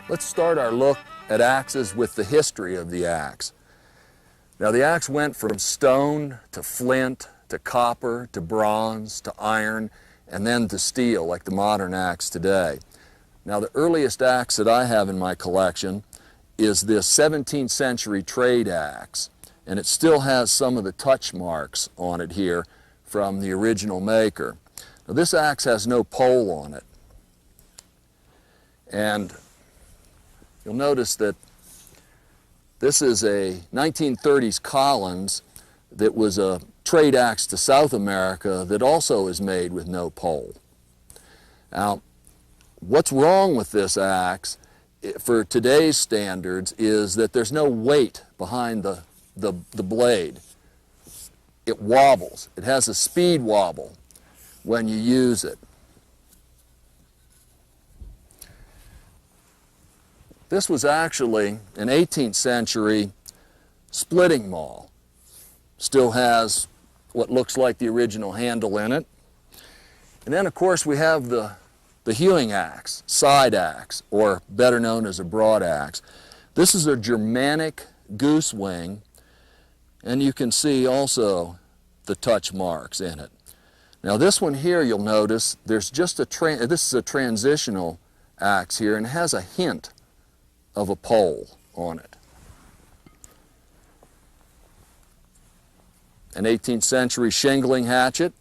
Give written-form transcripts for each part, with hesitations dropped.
Let's start our look at axes with the history of the axe. Now the axe went from stone to flint to copper to bronze to iron and then to steel like the modern axe today. Now the earliest axe that I have in my collection is this 17th century trade axe, and it still has some of the touch marks on it here from the original maker. Now this axe has no pole on it, and you'll notice that this is a 1930s Collins that was a trade axe to South America that also is made with no pole. Now, what's wrong with this axe for today's standards is that there's no weight behind the blade. It wobbles. It has a speed wobble when you use it. This was actually an 18th century splitting maul. Still has what looks like the original handle in it. And then of course we have the hewing axe, side axe, or better known as a broad axe. This is a Germanic goose wing, and you can see also the touch marks in it. Now this one here, you'll notice there's just this is a transitional axe here, and it has a hint of a pole on it. An 18th century shingling hatchet,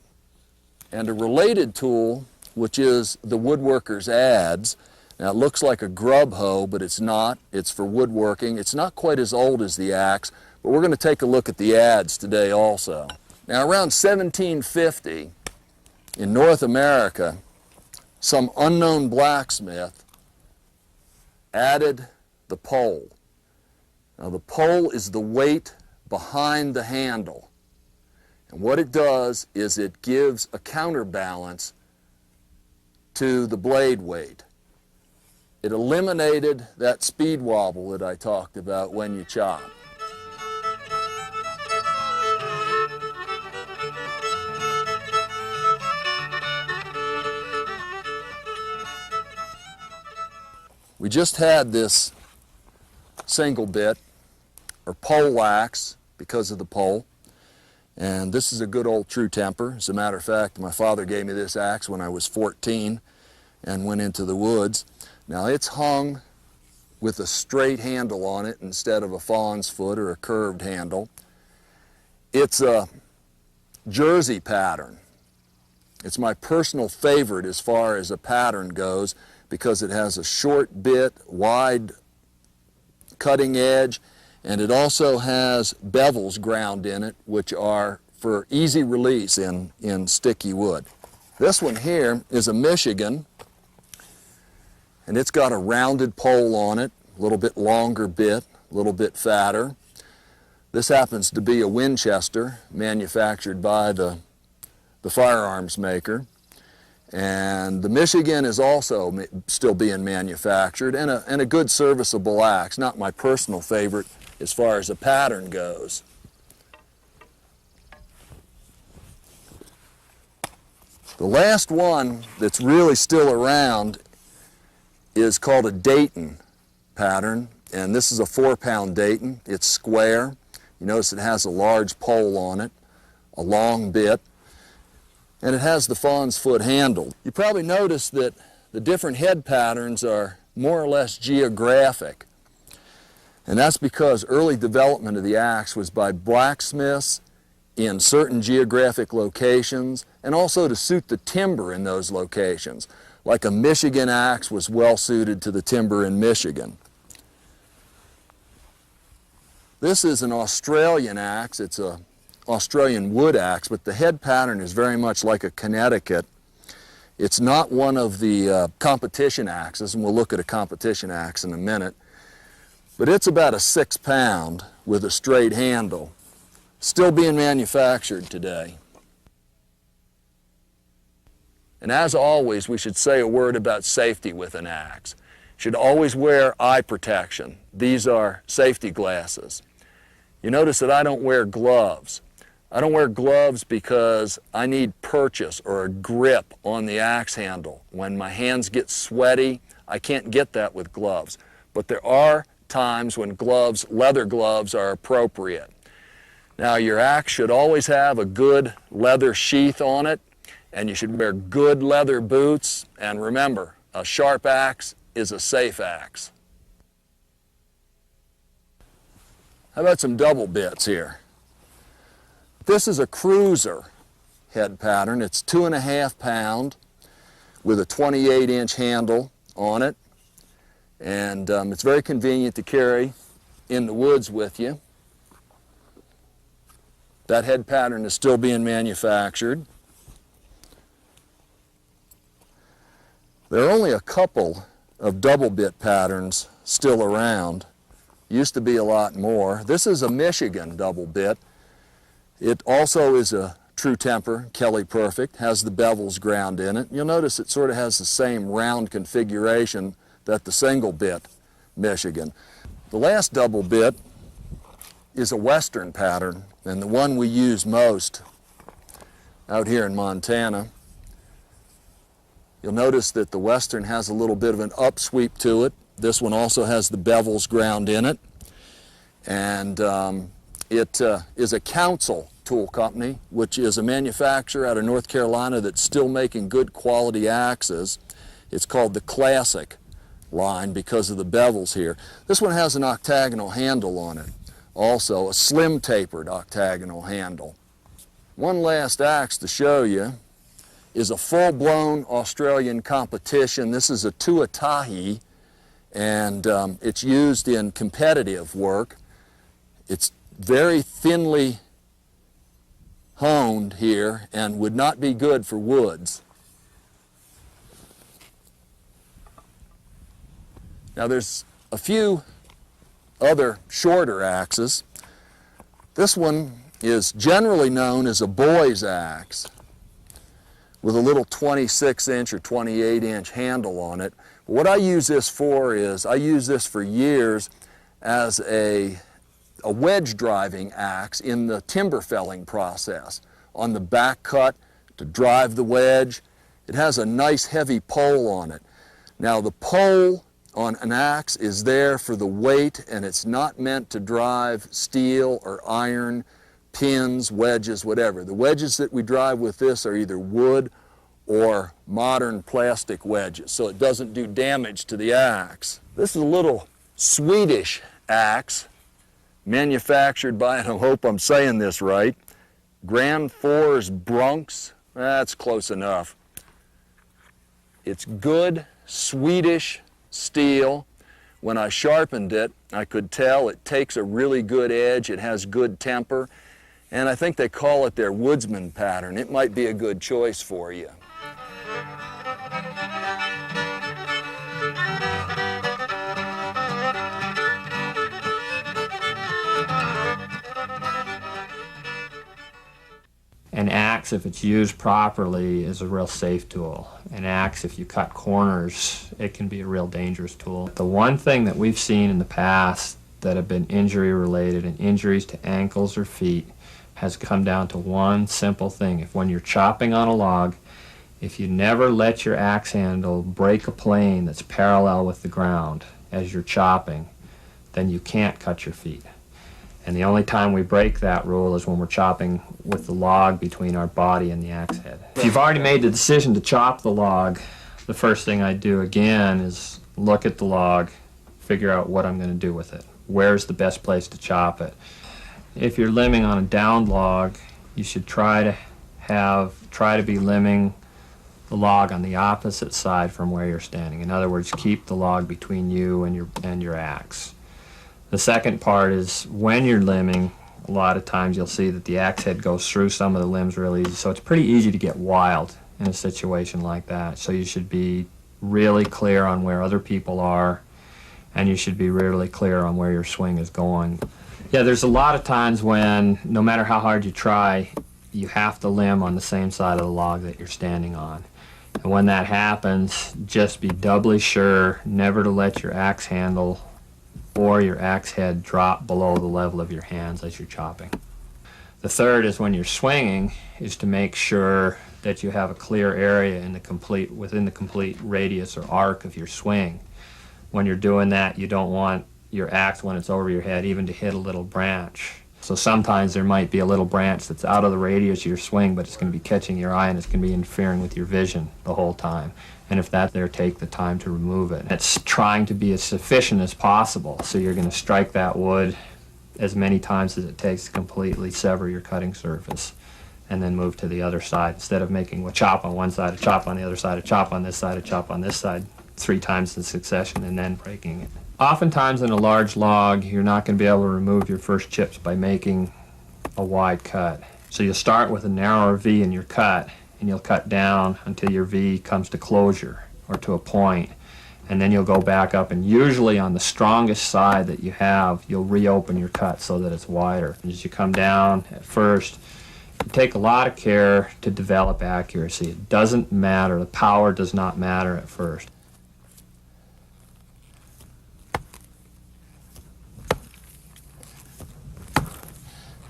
and a related tool, which is the woodworker's adze. Now it looks like a grub hoe, but it's not. It's for woodworking. It's not quite as old as the axe, but we're going to take a look at the adze today also. Now around 1750, in North America, some unknown blacksmith added the pole. Now the pole is the weight behind the handle. And what it does is it gives a counterbalance to the blade weight. It eliminated that speed wobble that I talked about when you chop. We just had this single bit, or pole axe, because of the pole. And this is a good old true temper. As a matter of fact, my father gave me this axe when I was 14 and went into the woods. Now it's hung with a straight handle on it instead of a fawn's foot or a curved handle. It's a jersey pattern. It's my personal favorite as far as a pattern goes because it has a short bit, wide cutting edge, and it also has bevels ground in it, which are for easy release in sticky wood. This one here is a Michigan, and it's got a rounded pole on it, a little bit longer bit, a little bit fatter. This happens to be a Winchester, manufactured by the firearms maker. And the Michigan is also still being manufactured, and a good serviceable axe. Not my personal favorite as far as a pattern goes. The last one that's really still around is called a Dayton pattern, and this is a 4-pound Dayton. It's square. You notice it has a large pole on it, a long bit, and it has the fawn's foot handle. You probably noticed that the different head patterns are more or less geographic. And that's because early development of the axe was by blacksmiths in certain geographic locations and also to suit the timber in those locations. Like a Michigan axe was well suited to the timber in Michigan. This is an Australian axe. It's an Australian wood axe, but the head pattern is very much like a Connecticut. It's not one of the competition axes, and we'll look at a competition axe in a minute. But it's about a 6-pound with a straight handle, still being manufactured today. And as always, we should say a word about safety with an axe. You should always wear eye protection. These are safety glasses. You notice that I don't wear gloves. I don't wear gloves because I need purchase or a grip on the axe handle. When my hands get sweaty, I can't get that with gloves. but there are times when gloves, leather gloves, are appropriate. Now, your axe should always have a good leather sheath on it, and you should wear good leather boots, and remember, a sharp axe is a safe axe. How about some double bits here? This is a cruiser head pattern. It's 2.5 pound with a 28-inch handle on it, and it's very convenient to carry in the woods with you. That head pattern is still being manufactured. There are only a couple of double bit patterns still around. Used to be a lot more. This is a Michigan double bit. It also is a true temper, Kelly Perfect, has the bevels ground in it. You'll notice it sort of has the same round configuration that the single bit Michigan. The last double bit is a Western pattern, and the one we use most out here in Montana. You'll notice that the Western has a little bit of an upsweep to it. This one also has the bevels ground in it, and it is a Council Tool Company, which is a manufacturer out of North Carolina that's still making good quality axes. It's called the Classic line because of the bevels here. This one has an octagonal handle on it, also a slim tapered octagonal handle. One last axe to show you is a full-blown Australian competition. This is a Tuatahi, and it's used in competitive work. It's very thinly honed here and would not be good for woods. Now there's a few other shorter axes. This one is generally known as a boy's axe with a little 26-inch or 28-inch handle on it. What I use this for is, I use this for years as a wedge driving axe in the timber felling process. On the back cut to drive the wedge, it has a nice heavy pole on it. Now the pole on an axe is there for the weight, and it's not meant to drive steel or iron, pins, wedges, whatever. The wedges that we drive with this are either wood or modern plastic wedges, so it doesn't do damage to the axe. This is a little Swedish axe manufactured by, and I hope I'm saying this right, Grand Force Brunks. That's close enough. It's good Swedish steel. When I sharpened it, I could tell it takes a really good edge, it has good temper, and I think they call it their woodsman pattern. It might be a good choice for you. An axe, if it's used properly, is a real safe tool. An axe, if you cut corners, it can be a real dangerous tool. The one thing that we've seen in the past that have been injury related, and injuries to ankles or feet, has come down to one simple thing. If when you're chopping on a log, if you never let your axe handle break a plane that's parallel with the ground as you're chopping, then you can't cut your feet. And the only time we break that rule is when we're chopping with the log between our body and the axe head. If you've already made the decision to chop the log, the first thing I do again is look at the log, figure out what I'm going to do with it. Where's the best place to chop it? If you're limbing on a downed log, you should try to be limbing the log on the opposite side from where you're standing. In other words, keep the log between you and your axe. The second part is when you're limbing, a lot of times you'll see that the axe head goes through some of the limbs really easy, so it's pretty easy to get wild in a situation like that. So you should be really clear on where other people are, and you should be really clear on where your swing is going. Yeah, there's a lot of times when, no matter how hard you try, you have to limb on the same side of the log that you're standing on. And when that happens, just be doubly sure never to let your axe handle or your axe head drop below the level of your hands as you're chopping. The third is when you're swinging, is to make sure that you have a clear area within the complete radius or arc of your swing. When you're doing that, you don't want your axe, when it's over your head, even to hit a little branch. So sometimes there might be a little branch that's out of the radius of your swing, but it's going to be catching your eye and it's going to be interfering with your vision the whole time. And if that's there, take the time to remove it. It's trying to be as sufficient as possible. So you're going to strike that wood as many times as it takes to completely sever your cutting surface, and then move to the other side, instead of making a chop on one side, a chop on the other side, a chop on this side, a chop on this side, 3 times in succession, and then breaking it. Oftentimes in a large log, you're not going to be able to remove your first chips by making a wide cut. So you'll start with a narrower V in your cut, and you'll cut down until your V comes to closure or to a point. And then you'll go back up, and usually on the strongest side that you have, you'll reopen your cut so that it's wider. And as you come down at first, you take a lot of care to develop accuracy. It doesn't matter. The power does not matter at first.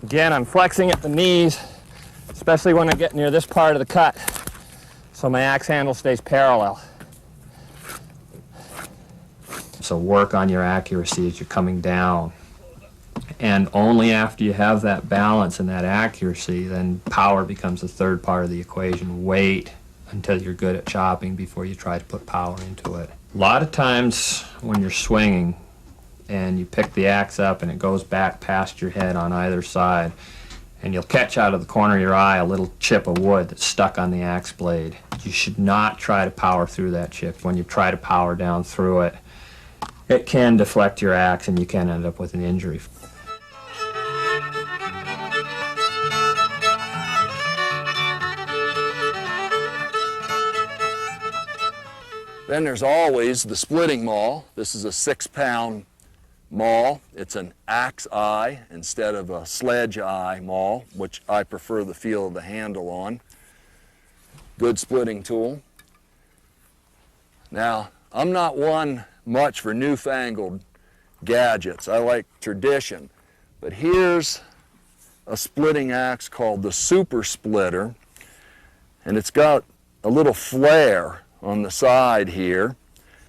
Again, I'm flexing at the knees, especially when I get near this part of the cut, so my axe handle stays parallel. So work on your accuracy as you're coming down. And only after you have that balance and that accuracy, then power becomes the third part of the equation. Wait until you're good at chopping before you try to put power into it. A lot of times when you're swinging and you pick the axe up and it goes back past your head on either side, and you'll catch out of the corner of your eye a little chip of wood that's stuck on the axe blade. You should not try to power through that chip. When you try to power down through it, it can deflect your axe and you can end up with an injury. Then there's always the splitting maul. This is a 6-pound maul. It's an axe eye instead of a sledge eye maul, which I prefer the feel of the handle on. Good splitting tool. Now, I'm not one much for newfangled gadgets. I like tradition. But here's a splitting axe called the Super Splitter, and it's got a little flare on the side here,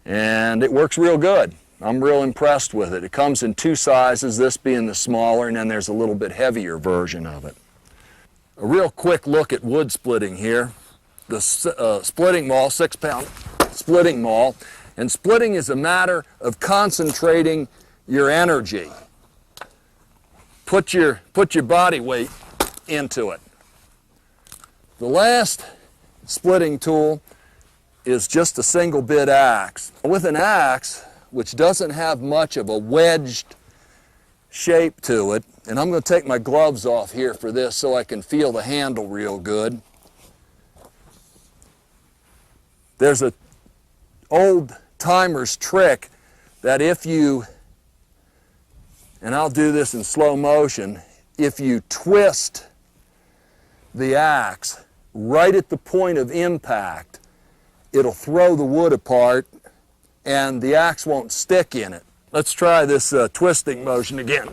and it works real good. I'm real impressed with it. It comes in 2 sizes, this being the smaller, and then there's a little bit heavier version of it. A real quick look at wood splitting here. The splitting maul, 6-pound splitting maul, and splitting is a matter of concentrating your energy. Put your body weight into it. The last splitting tool is just a single bit axe. With an axe, which doesn't have much of a wedged shape to it, and I'm going to take my gloves off here for this so I can feel the handle real good. There's an old timer's trick that if you, and I'll do this in slow motion, if you twist the axe right at the point of impact, it'll throw the wood apart and the axe won't stick in it. Let's try this twisting motion again.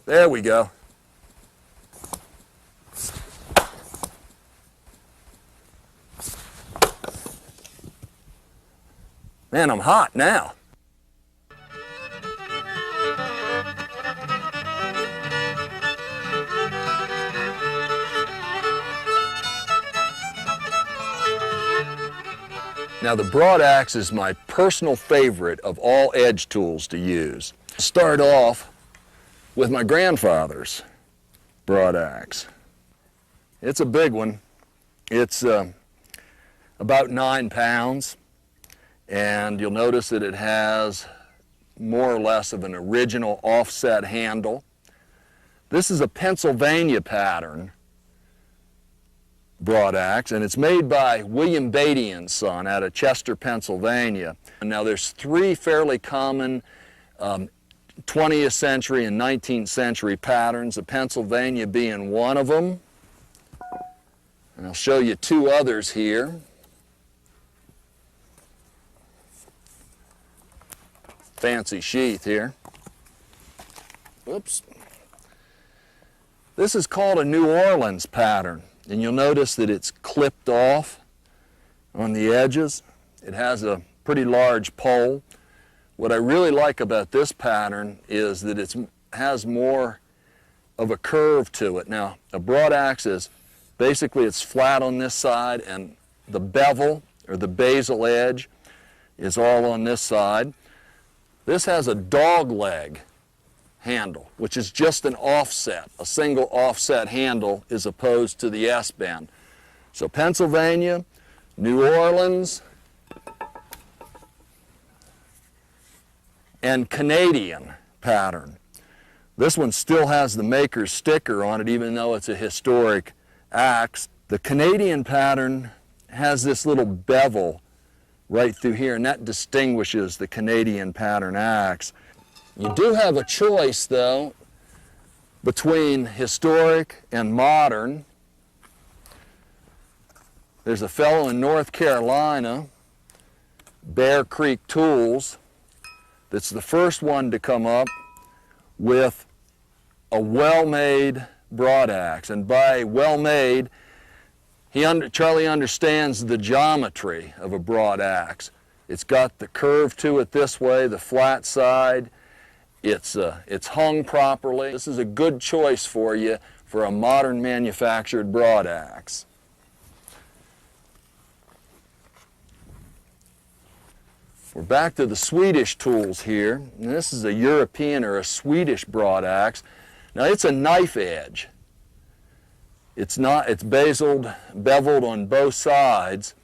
There we go. Man, I'm hot now. Now the broad axe is my personal favorite of all edge tools to use. I'll start off with my grandfather's broad axe. It's a big one. It's about 9 pounds. And you'll notice that it has more or less of an original offset handle. This is a Pennsylvania pattern broad axe, and it's made by William Beatty and Son out of Chester, Pennsylvania. And now there's 3 fairly common 20th century and 19th century patterns, the Pennsylvania being one of them. And I'll show you 2 others here. Fancy sheath here. Whoops. This is called a New Orleans pattern, and you'll notice that it's clipped off on the edges. It has a pretty large pole What I really like about this pattern is that it has more of a curve to it. Now, a broad axe is basically it's flat on this side, and the bevel or the basal edge is all on this side. This has a dog leg handle, which is just an offset, a single offset handle as opposed to the S-bend. So Pennsylvania, New Orleans, and Canadian pattern. This one still has the maker's sticker on it, even though it's a historic axe. The Canadian pattern has this little bevel right through here, and that distinguishes the Canadian pattern axe. You do have a choice, though, between historic and modern. There's a fellow in North Carolina, Bear Creek Tools, that's the first one to come up with a well-made broad axe. And by well-made, Charlie understands the geometry of a broad axe. It's got the curve to it this way, the flat side. It's hung properly. This is a good choice for you for a modern manufactured broad axe. We're back to the Swedish tools here. And this is a European or a Swedish broad axe. Now it's a knife edge. It's beveled on both sides.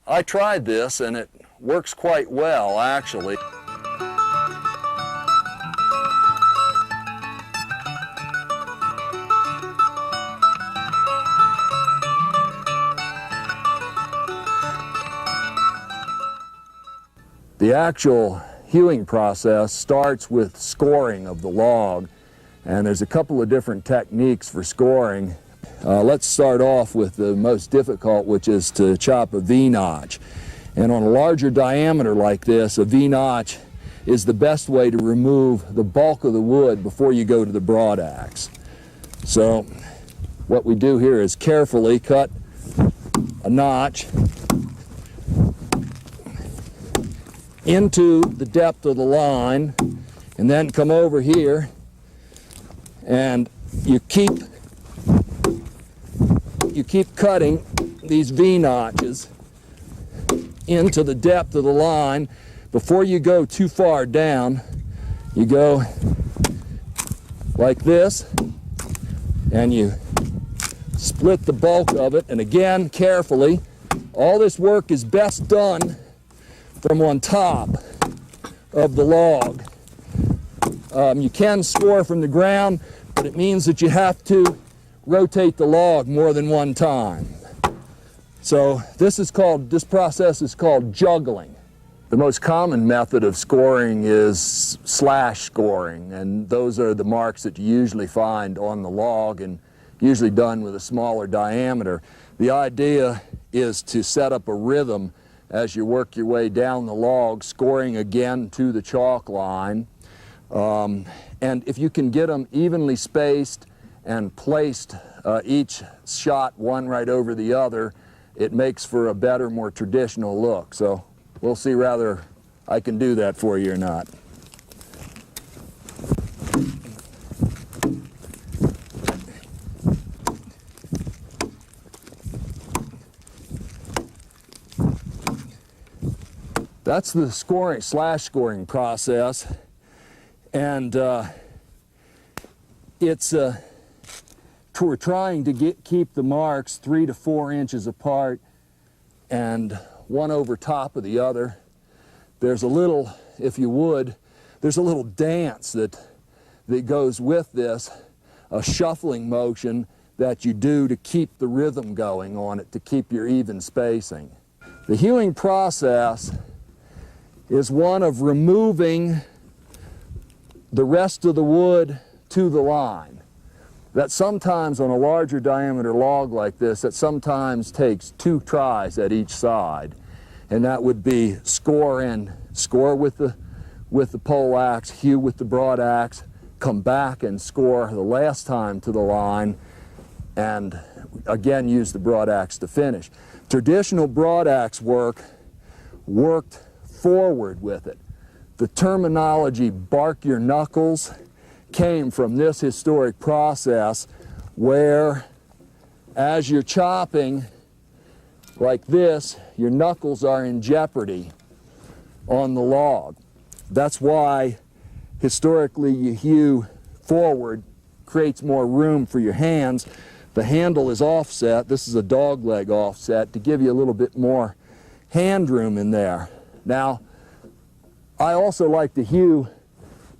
I tried this and it works quite well, actually. The actual hewing process starts with scoring of the log, and there's a couple of different techniques for scoring. Let's start off with the most difficult, which is to chop a V-notch. And on a larger diameter like this, a V-notch is the best way to remove the bulk of the wood before you go to the broad axe. So what we do here is carefully cut a notch into the depth of the line, and then come over here and you keep cutting these V-notches into the depth of the line. Before you go too far down, you go like this and you split the bulk of it, and again carefully. All this work is best done from on top of the log. You can score from the ground, but it means that you have to rotate the log more than one time. So this process is called juggling. The most common method of scoring is slash scoring, and those are the marks that you usually find on the log and usually done with a smaller diameter. The idea is to set up a rhythm as you work your way down the log, scoring again to the chalk line. And if you can get them evenly spaced and placed, each shot one right over the other, it makes for a better, more traditional look. So we'll see whether I can do that for you or not. That's the slash scoring process, and we're trying to keep the marks 3 to 4 inches apart and one over top of the other. There's a little, if you would, there's a little dance that goes with this, a shuffling motion that you do to keep the rhythm going on it, to keep your even spacing. The hewing process is one of removing the rest of the wood to the line. That sometimes on a larger diameter log like this, that sometimes takes 2 tries at each side. And that would be score with the pole axe, hew with the broad axe, come back and score the last time to the line, and again use the broad axe to finish. Traditional broad axe work worked forward with it. The terminology bark your knuckles came from this historic process where as you're chopping like this, your knuckles are in jeopardy on the log. That's why historically you hew forward, creates more room for your hands. The handle is offset. This is a dog leg offset to give you a little bit more hand room in there. Now, I also like to hew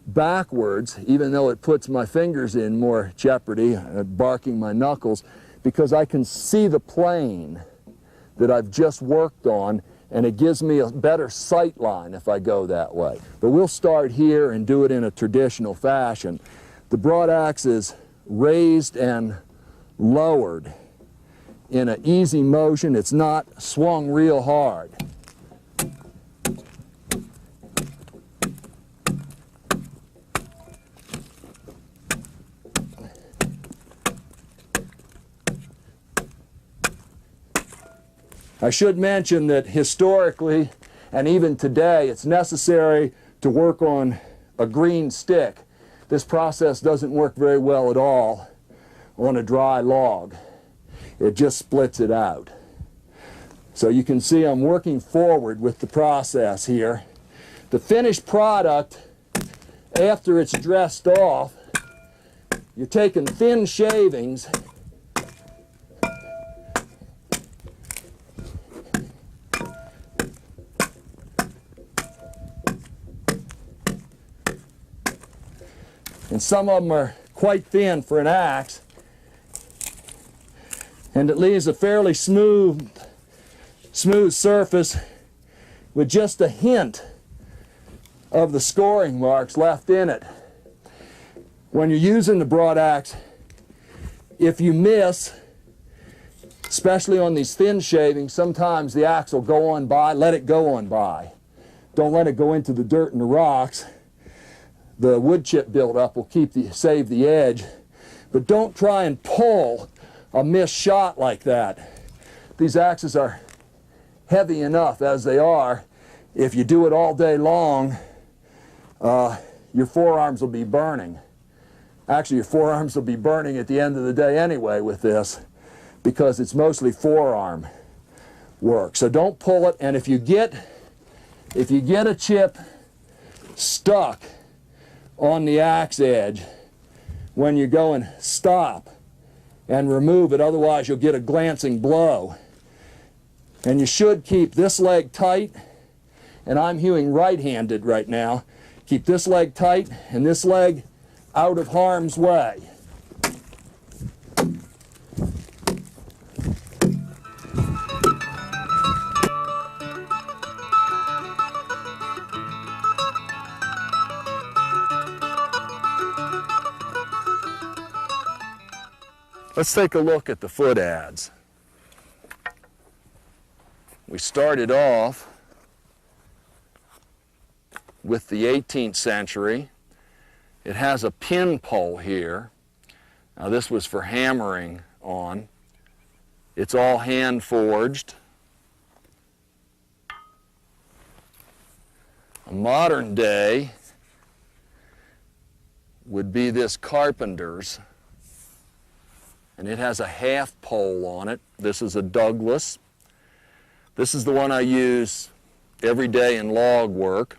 backwards, even though it puts my fingers in more jeopardy, barking my knuckles, because I can see the plane that I've just worked on, and it gives me a better sight line if I go that way. But we'll start here and do it in a traditional fashion. The broad axe is raised and lowered in an easy motion. It's not swung real hard. I should mention that historically, and even today, it's necessary to work on a green stick. This process doesn't work very well at all on a dry log. It just splits it out. So you can see I'm working forward with the process here. The finished product, after it's dressed off, you're taking thin shavings and some of them are quite thin for an axe, and it leaves a fairly smooth surface with just a hint of the scoring marks left in it. When you're using the broad axe, if you miss, especially on these thin shavings, sometimes the axe will go on by. Let it go on by. Don't let it go into the dirt and the rocks. The wood chip buildup will save the edge, but don't try and pull a missed shot like that. These axes are heavy enough as they are. If you do it all day long, your forearms will be burning. Actually, your forearms will be burning at the end of the day anyway with this, because it's mostly forearm work. So don't pull it, and if you get a chip stuck on the axe edge, when you're going, stop and remove it, otherwise you'll get a glancing blow. And you should keep this leg tight, and I'm hewing right-handed right now. Keep this leg tight and this leg out of harm's way. Let's take a look at the foot adze. We started off with the 18th century. It has a pin pole here. Now this was for hammering on. It's all hand forged. A modern day would be this carpenter's, and it has a half pole on it. This is a Douglas. This is the one I use every day in log work,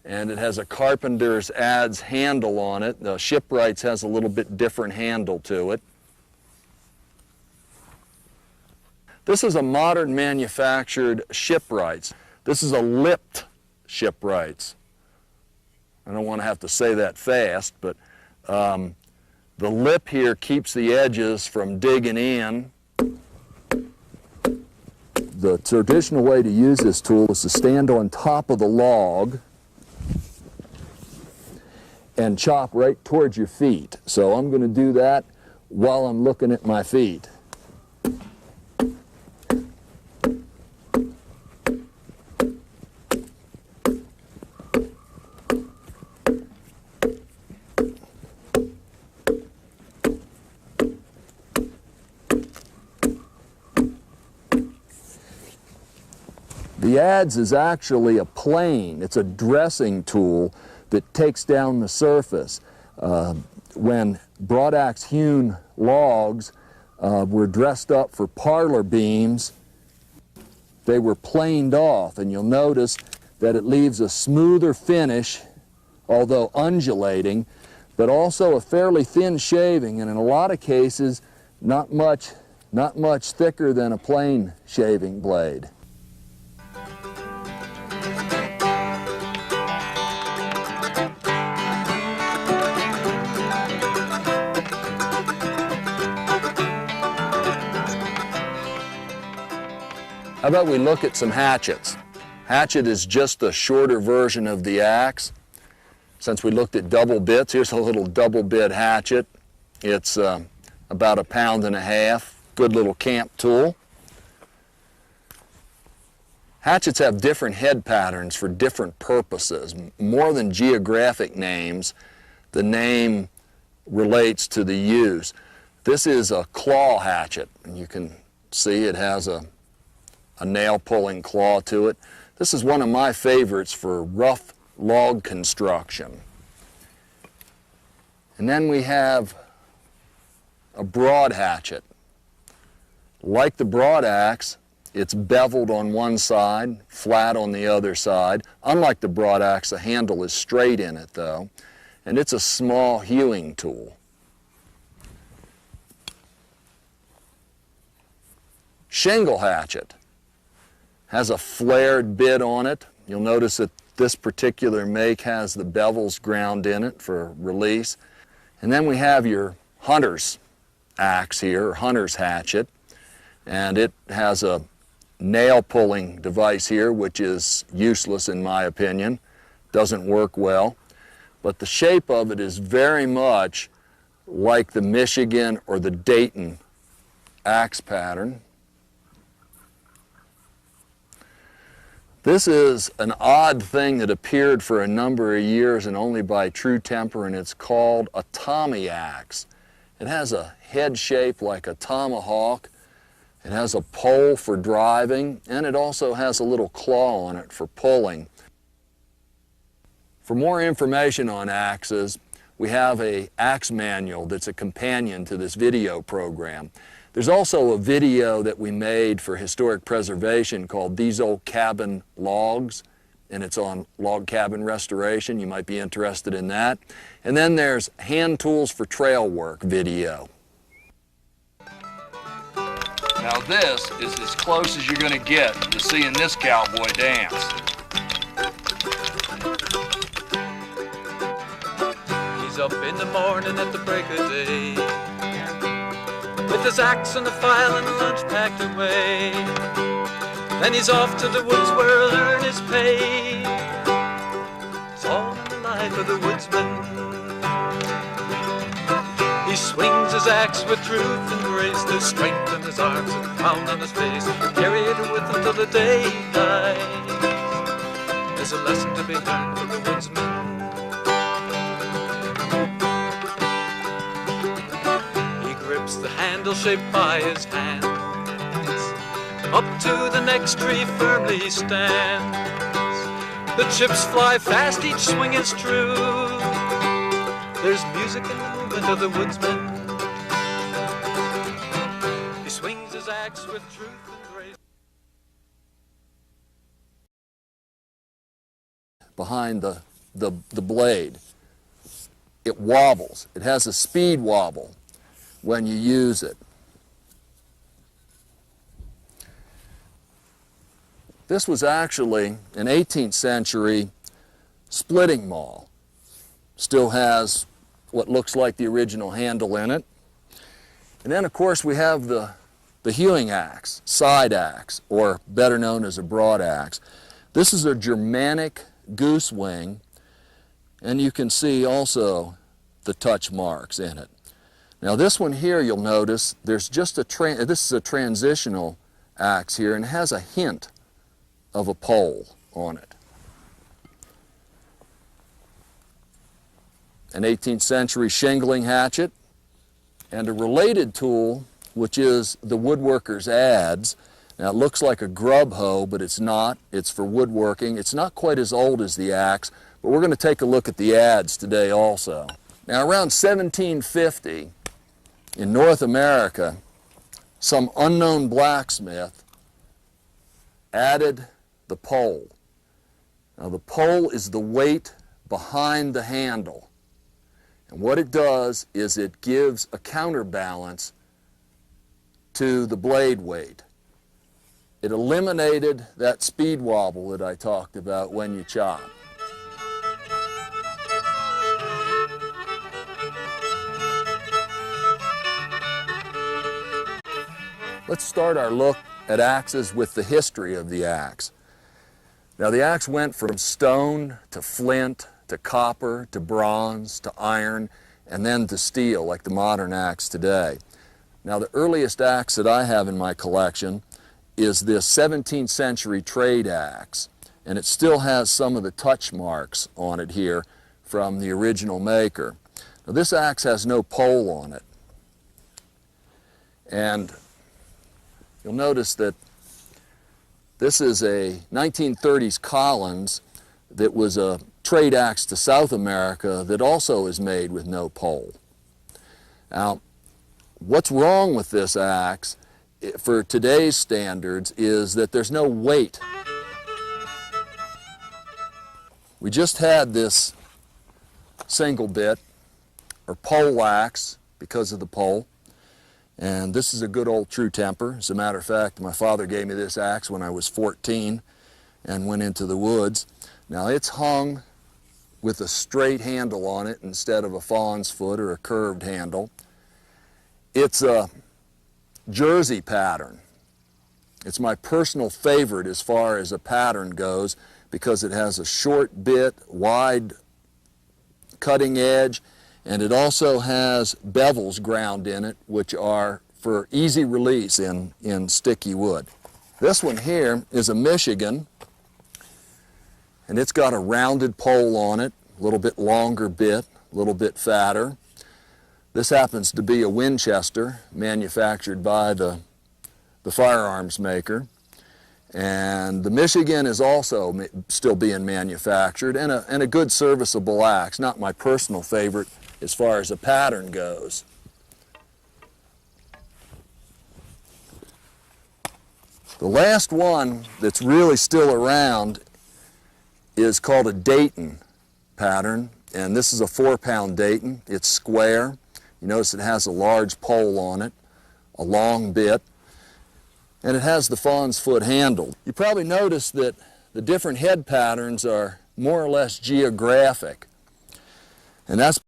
and it has a carpenter's adze handle on it. The Shipwright's has a little bit different handle to it. This is a modern manufactured Shipwright's. This is a lipped Shipwright's. I don't want to have to say that fast, but the lip here keeps the edges from digging in. The traditional way to use this tool is to stand on top of the log and chop right towards your feet. So I'm going to do that while I'm looking at my feet. The adze is actually a plane. It's a dressing tool that takes down the surface. When broadaxe hewn logs were dressed up for parlor beams, they were planed off, and you'll notice that it leaves a smoother finish, although undulating, but also a fairly thin shaving, and in a lot of cases not much thicker than a plain shaving blade. How about we look at some hatchets? Hatchet is just a shorter version of the axe. Since we looked at double bits, here's a little double bit hatchet. It's about 1.5 pounds. Good little camp tool. Hatchets have different head patterns for different purposes. More than geographic names, the name relates to the use. This is a claw hatchet, and you can see it has a nail pulling claw to it. This is one of my favorites for rough log construction. And then we have a broad hatchet. Like the broad axe, it's beveled on one side, flat on the other side. Unlike the broad axe, the handle is straight in it though, and it's a small hewing tool. Shingle hatchet has a flared bit on it. You'll notice that this particular make has the bevels ground in it for release. And then we have your hunter's axe here, or hunter's hatchet, and it has a nail pulling device here, which is useless in my opinion, doesn't work well, but the shape of it is very much like the Michigan or the Dayton axe pattern. This is an odd thing that appeared for a number of years and only by True Temper, and it's called a Tommy axe. It has a head shape like a tomahawk. It has a pole for driving, and it also has a little claw on it for pulling. For more information on axes, we have an axe manual that's a companion to this video program. There's also a video that we made for historic preservation called These Old Cabin Logs, and it's on log cabin restoration. You might be interested in that. And then there's Hand Tools for Trail Work video. Now this is as close as you're going to get to seeing this cowboy dance. He's up in the morning at the break of day, with his axe and a file and a lunch packed away. Then he's off to the woods where he'll earn his pay. It's all in the life of the woodsman. He swings his axe with truth and grace, to strengthen his arms and pound on his face. Carry it with him till the day he dies. There's a lesson to be learned from the woodsman. The handle shaped by his hands, up to the next tree firmly he stands. The chips fly fast, each swing is true. There's music in the movement of the woodsman. He swings his axe with truth and grace. Behind the blade, it wobbles. It has a speed wobble when you use it. This was actually an 18th century splitting maul. Still has what looks like the original handle in it. And then of course we have the hewing axe, side axe, or better known as a broad axe. This is a Germanic goose wing, and you can see also the touch marks in it. Now this one here, you'll notice there's just this is a transitional axe here, and it has a hint of a pole on it. An 18th century shingling hatchet, and a related tool, which is the woodworker's adze. Now it looks like a grub hoe, but it's not. It's for woodworking. It's not quite as old as the axe, but we're going to take a look at the adze today also. Now around 1750 in North America, some unknown blacksmith added the pole. Now the pole is the weight behind the handle. And what it does is it gives a counterbalance to the blade weight. It eliminated that speed wobble that I talked about when you chop. Let's start our look at axes with the history of the axe. Now the axe went from stone to flint to copper to bronze to iron and then to steel like the modern axe today. Now the earliest axe that I have in my collection is this 17th century trade axe, and it still has some of the touch marks on it here from the original maker. Now this axe has no pole on it, and you'll notice that this is a 1930s Collins that was a trade axe to South America that also is made with no pole. Now, what's wrong with this axe for today's standards is that there's no weight. We just had this single bit or pole axe because of the pole. And this is a good old true temper. As a matter of fact, my father gave me this axe when I was 14 and went into the woods. Now it's hung with a straight handle on it instead of a fawn's foot or a curved handle. It's a jersey pattern. It's my personal favorite as far as a pattern goes because it has a short bit, wide cutting edge, and it also has bevels ground in it, which are for easy release in sticky wood. This one here is a Michigan, and it's got a rounded pole on it, a little bit longer bit, a little bit fatter. This happens to be a Winchester, manufactured by the firearms maker. And the Michigan is also still being manufactured, and a good serviceable axe, not my personal favorite as far as a pattern goes. The last one that's really still around is called a Dayton pattern, and this is a 4-pound Dayton. It's square. You notice it has a large pole on it, a long bit, and it has the fawn's foot handle. You probably noticed that the different head patterns are more or less geographic, and that's